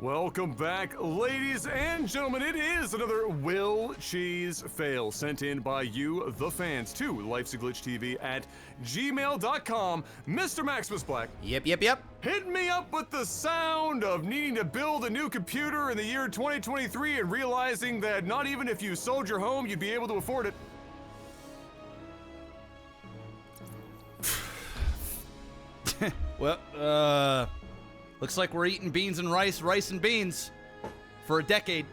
Welcome back, ladies and gentlemen. It is another Will Cheese fail sent in by you, the fans, to Lifesaglitchtv at gmail.com. Mr. Maximus Black. Yep. Hit me up with the sound of needing to build a new computer in the year 2023 and realizing that not even if you sold your home, you'd be able to afford it. Well, looks like we're eating beans and rice and beans for a decade.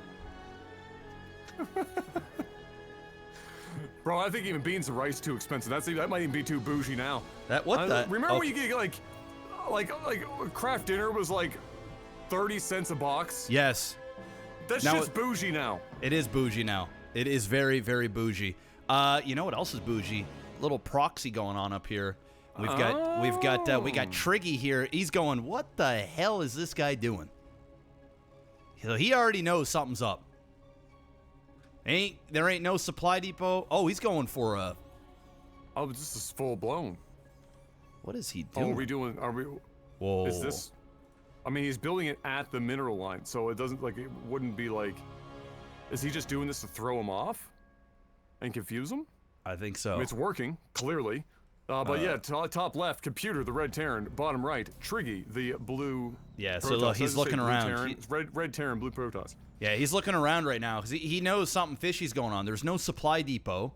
Bro, I think even beans and rice is too expensive. That might even be too bougie now. Remember when you get like craft dinner was like 30 cents a box? Yes. That's just bougie now. It is bougie now. It is very, very bougie. You know what else is bougie? Little proxy going on up here. We got Triggy here. He's going, what the hell is this guy doing? So he already knows something's up. There ain't no supply depot. Oh, he's going for a... Oh, this is full blown. What is he doing? Are we... Whoa. Is this... I mean, he's building it at the mineral line, so it doesn't, like, it wouldn't be like... Is he just doing this to throw him off? And confuse him? I think so. I mean, it's working, clearly. But yeah, top left, computer, the red Terran. Bottom right, Triggy, the blue. Yeah, Protoss. so look, he's looking around. It's red Terran, blue Protoss. Yeah, he's looking around right now because he knows something fishy's going on. There's no supply depot.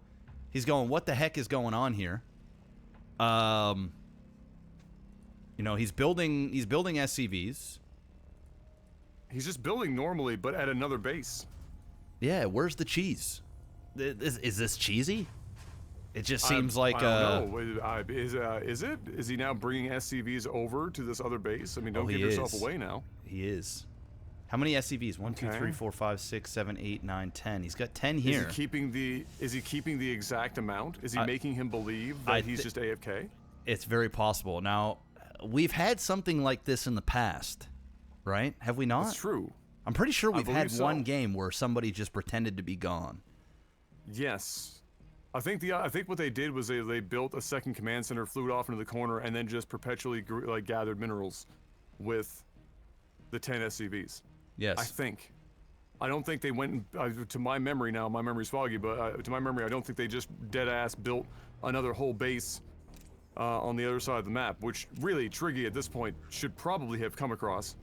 He's going, what the heck is going on here? You know, he's building SCVs. He's just building normally, but at another base. Yeah, where's the cheese? Is this cheesy? It just seems like I don't know. Is it? Is he now bringing SCVs over to this other base? I mean, don't give yourself away now. He is. How many SCVs? 1, 2, 3, 4, 5, 6, 7, 8, 9, 10. He's got 10 here. Is he keeping the exact amount? Is he making him believe that he's just AFK? It's very possible. Now, we've had something like this in the past, right? Have we not? That's true. I'm pretty sure we've had one game where somebody just pretended to be gone. Yes. I think what they did was they built a second command center, flew it off into the corner, and then just perpetually gathered minerals with the 10 SCVs. Yes. I think. I don't think they went, to my memory now, my memory's foggy, but to my memory, I don't think they just dead-ass built another whole base on the other side of the map, which really, Triggy at this point should probably have come across,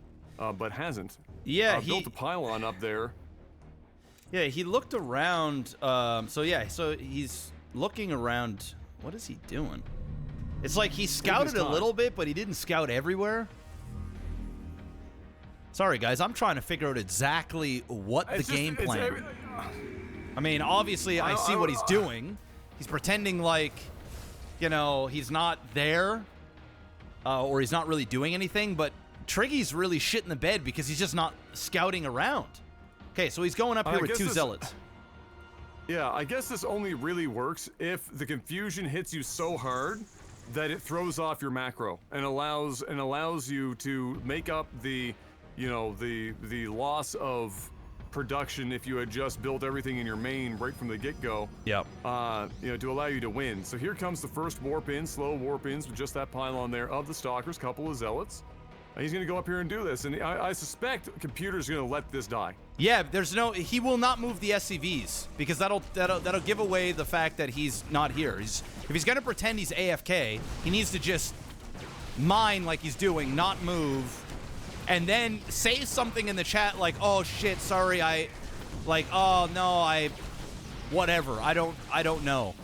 but hasn't. Yeah, he built a pylon up there. Yeah, he looked around, so he's looking around. What is he doing? It's like he scouted a little bit, but he didn't scout everywhere. Sorry, guys, I'm trying to figure out exactly what the game plan. I mean, obviously, I see what he's doing. He's pretending like, you know, he's not there, or he's not really doing anything, but Triggy's really shit in the bed because he's just not scouting around. Okay, so he's going up here with 2 zealots. Yeah, I guess this only really works if the confusion hits you so hard that it throws off your macro and allows you to make up the, you know, the loss of production if you had just built everything in your main right from the get-go. Yep. You know, to allow you to win. So here comes the first warp in, slow warp ins with just that pylon there of the stalkers, couple of zealots. And he's gonna go up here and do this, and I suspect computer's gonna let this die. Yeah, he will not move the SCVs because that'll give away the fact that he's not here. If he's gonna pretend he's AFK, he needs to just mine like he's doing, not move, and then say something in the chat like, "Oh shit, sorry, whatever, I don't know."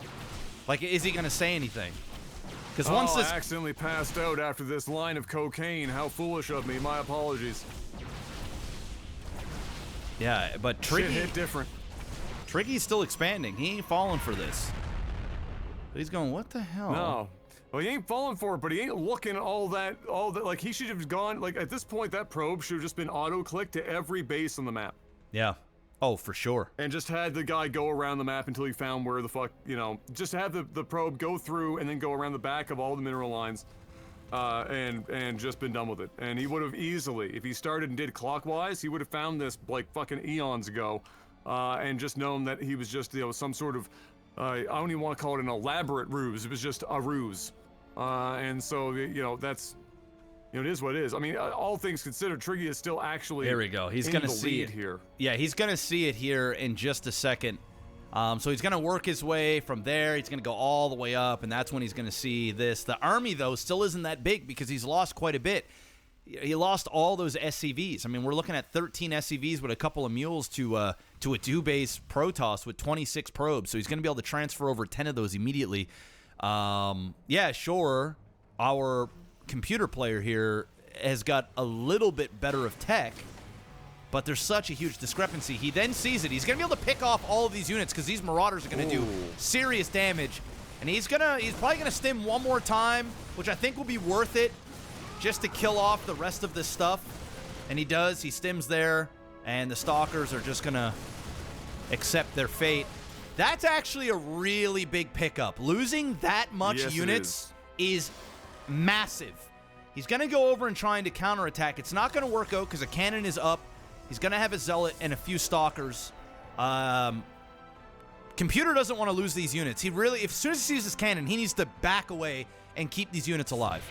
Like, is he gonna say anything? Because once I accidentally passed out after this line of cocaine. How foolish of me. My apologies. Yeah, but Triggy... Shit hit different. Triggy's still expanding. He ain't falling for this. But he's going, what the hell? No. Well, he ain't falling for it, but he ain't looking all that, like, he should have gone, like, at this point, that probe should have just been auto-clicked to every base on the map. Yeah. Oh, for sure. And just had the guy go around the map until he found where the fuck, you know, just have the probe go through and then go around the back of all the mineral lines, and just been done with it. And he would have easily, if he started and did clockwise, he would have found this, like, fucking eons ago, and just known that he was just, you know, some sort of, I don't even want to call it an elaborate ruse, it was just a ruse. And so, you know, that's you know, it is what it is. I mean, all things considered, Triggy is still actually Here we go. He's in going to the see lead it here. Yeah, he's going to see it here in just a second. So he's going to work his way from there. He's going to go all the way up, and that's when he's going to see this. The army, though, still isn't that big because he's lost quite a bit. He lost all those SCVs. I mean, we're looking at 13 SCVs with a couple of mules to a 2-base Protoss with 26 probes. So he's going to be able to transfer over 10 of those immediately. Yeah, sure, our computer player here has got a little bit better of tech, but there's such a huge discrepancy. He then sees it. He's going to be able to pick off all of these units because these Marauders are going to do serious damage. And he's probably going to stim one more time, which I think will be worth it, just to kill off the rest of this stuff. And he does. He stims there, and the Stalkers are just going to accept their fate. That's actually a really big pickup. Losing that much units is massive. He's going to go over and trying to counterattack. It's not going to work out because a cannon is up. He's going to have a Zealot and a few Stalkers. Computer doesn't want to lose these units. He really, as soon as he sees his cannon, he needs to back away and keep these units alive.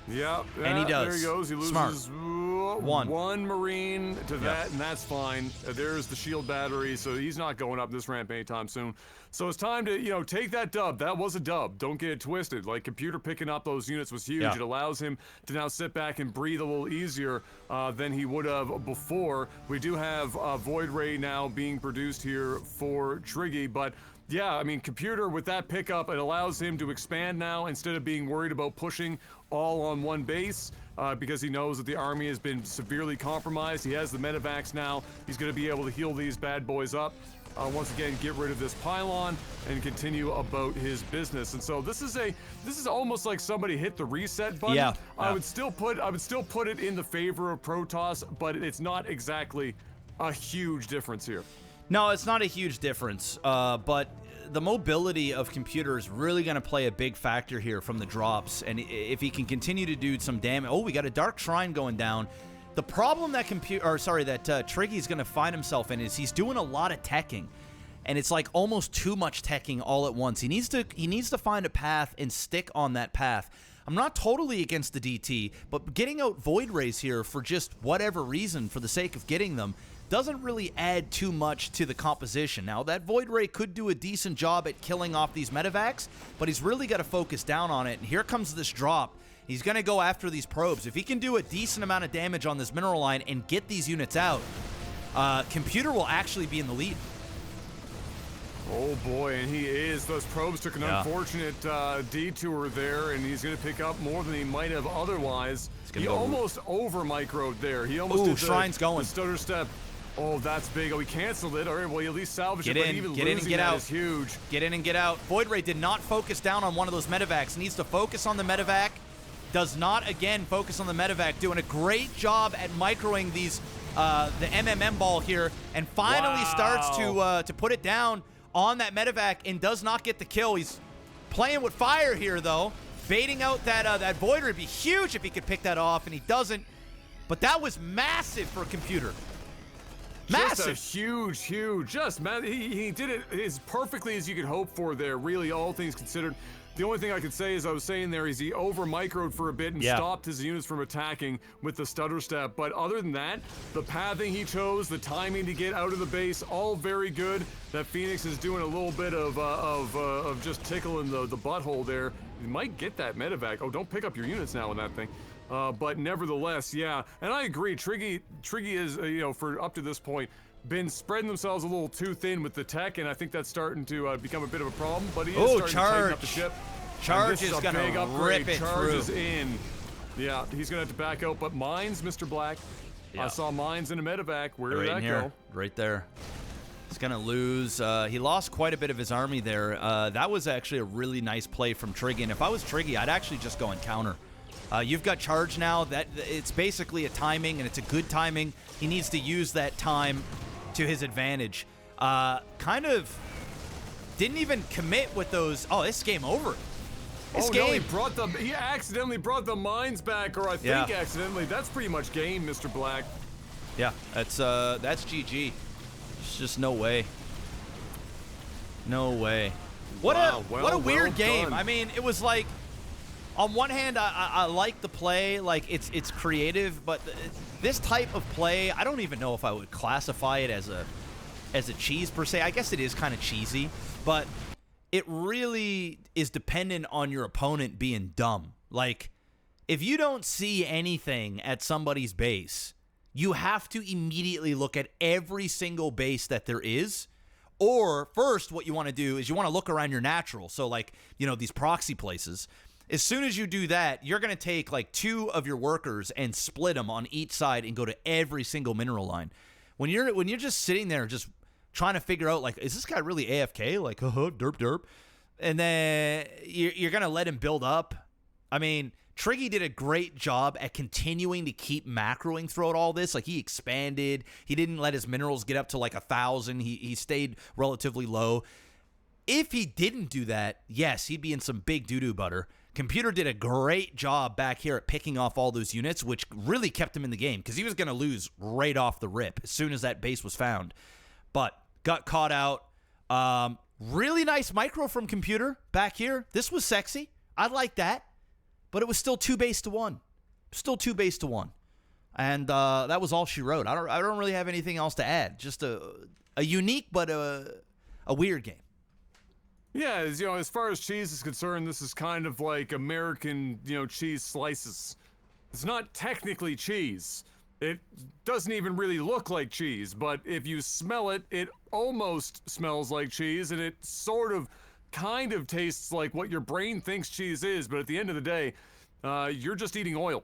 Yeah, and he does. There he goes. He loses one Marine to that, and that's fine. There's the shield battery, so he's not going up this ramp anytime soon. So it's time to, you know, take that dub. That was a dub. Don't get it twisted. Like, Computer picking up those units was huge. It allows him to now sit back and breathe a little easier than he would have before. We do have Void Ray now being produced here for Triggy, but yeah, I mean, Computer with that pickup, it allows him to expand now instead of being worried about pushing all on one base because he knows that the army has been severely compromised. He has the medevacs now. He's going to be able to heal these bad boys up. Once again, get rid of this pylon and continue about his business. And so this is almost like somebody hit the reset button. Yeah. I would still put it in the favor of Protoss, but it's not exactly a huge difference here. No, it's not a huge difference, but the mobility of Computer is really going to play a big factor here from the drops, and if he can continue to do some damage. Oh, we got a Dark Shrine going down. The problem that Triggy's going to find himself in is he's doing a lot of teching, and it's like almost too much teching all at once. He needs to find a path and stick on that path. I'm not totally against the DT, but getting out Void Rays here for just whatever reason, for the sake of getting them, doesn't really add too much to the composition. Now, that Void Ray could do a decent job at killing off these medevacs, but he's really got to focus down on it. And here comes this drop. He's going to go after these probes. If he can do a decent amount of damage on this mineral line and get these units out, Computer will actually be in the lead. Oh boy, and he is. Those probes took an unfortunate detour there, and he's going to pick up more than he might have otherwise. He almost over-microed there. He almost did Shrine's going. The stutter step. Oh, that's big. Oh, he canceled it. All right, well, he at least salvaged it, but even get in and get out. Is huge. Get in and get out. Void Ray did not focus down on one of those medevacs. Needs to focus on the medevac. Does not, again, focus on the medevac. Doing a great job at microing these, the MMM ball here, and finally starts to put it down on that medevac and does not get the kill. He's playing with fire here, though. Baiting out that Void Ray would be huge if he could pick that off, and he doesn't. But that was massive for a Computer. Massive. Just a huge, he did it as perfectly as you could hope for there, really, all things considered. The only thing I could say, as I was saying there, is he over-microed for a bit and stopped his units from attacking with the stutter step. But other than that, the pathing he chose, the timing to get out of the base, all very good. That Phoenix is doing a little bit of just tickling the butthole there. You might get that medevac. Oh, don't pick up your units now in that thing. But nevertheless, yeah. And I agree, Triggy is, you know, for up to this point, been spreading themselves a little too thin with the tech, and I think that's starting to become a bit of a problem. But he is starting to tighten up the ship. Charge is going to rip it Charge through. is in. Yeah, he's going to have to back out. But mines, Mr. Black. Yeah. I saw mines in a medevac. Where did that go? Right there. He's going to lose. He lost quite a bit of his army there. That was actually a really nice play from Triggy. And if I was Triggy, I'd actually just go and counter. You've got Charge now. It's basically a timing, and it's a good timing. He needs to use that time to his advantage. Kind of didn't even commit with those. Oh, this game over. This game. No, he accidentally brought the mines back, or I think accidentally. That's pretty much game, Mr. Black. Yeah, that's GG. There's just no way. No way. What a weird game. I mean, it was like On one hand, I like the play, like it's creative, but this type of play, I don't even know if I would classify it as a cheese per se. I guess it is kind of cheesy, but it really is dependent on your opponent being dumb. Like, if you don't see anything at somebody's base, you have to immediately look at every single base that there is. Or first, what you want to do is you want to look around your natural. So, like, you know, these proxy places. As soon as you do that, you're going to take like 2 of your workers and split them on each side and go to every single mineral line. When you're just sitting there just trying to figure out, like, is this guy really AFK? Like, derp derp. And then you're going to let him build up. I mean, Triggy did a great job at continuing to keep macroing throughout all this. Like, he expanded. He didn't let his minerals get up to like 1,000. He stayed relatively low. If he didn't do that, yes, he'd be in some big doo-doo butter. Computer did a great job back here at picking off all those units, which really kept him in the game because he was going to lose right off the rip as soon as that base was found. But got caught out. Really nice micro from Computer back here. This was sexy. I like that. But it was still 2 base to 1. Still 2 base to 1. And that was all she wrote. I don't really have anything else to add. Just a unique but a weird game. Yeah, you know, as far as cheese is concerned, this is kind of like American, you know, cheese slices. It's not technically cheese. It doesn't even really look like cheese, but if you smell it, it almost smells like cheese, and it sort of, kind of tastes like what your brain thinks cheese is, but at the end of the day, you're just eating oil.